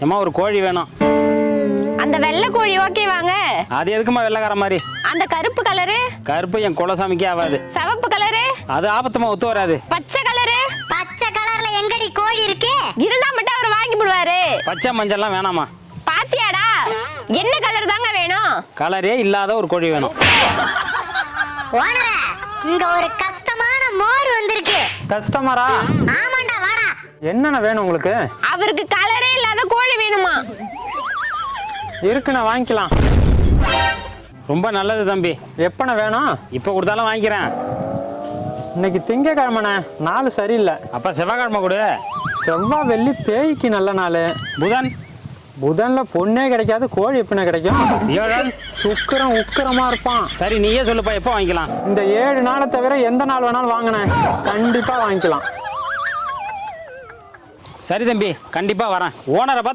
ஏம்மா ஒரு கோழி வேணும். அந்த வெள்ளை கோழி ஓகே வாங்க. அது எதுக்குமா வெள்ளைக்கார மாதிரி? அந்த கருப்பு கலரு? கருப்பு என் குலசாமிக்கே ஆகாது. சிவப்பு கலரு? அது ஆபத்துமா ஒத்து வராது. பச்சை கலரு? பச்சை கலர்ல எங்கடி கோழி இருக்கு? இருந்தா மட்டும் அவர் வாங்கி போடுவாரு. பச்சை மஞ்சள்லாம் வேணாமா? பாத்தியாடா, என்ன கலர் தாங்க வேணும்? கலரே இல்லாத ஒரு கோழி வேணும். ஓனரே, இங்க ஒரு கஷ்டமான மோர் வந்திருக்கு. கஸ்டமரா? ஆமாண்டா, வாடா. என்னென்ன வேணும் உங்களுக்கு? அவருக்கு கலரே இல்லாத கோழி வேணுமா? இருக்குண்ணா, வாங்கிக்கலாம். ரொம்ப நல்லது தம்பி. எப்பண்ணா வேணும்? இப்போ கொடுத்தாலும் வாங்கிக்கிறேன். இன்னைக்கு திங்கக்கிழமைண்ணே, நாள் சரியில்லை. அப்போ செவ்வாய்க்கிழமை கொடு. செவ்வாய் வெள்ளி பேய்க்கு நல்ல நாள். புதன்? புதன்ல பொண்ணே கிடைக்காது, கோழி எப்படிண்ணா கிடைக்கும்? வியாழன்? சுக்கிரன் உக்கிரமா இருப்பான். சரி நீயே சொல்லுப்பா, எப்போ வாங்கிக்கலாம்? இந்த 7 நாளை தவிர எந்த நாள் வேணாலும் வாங்கினேன், கண்டிப்பா வாங்கிக்கலாம். சரி தம்பி, கண்டிப்பா வரேன். ஓனரை பார்த்து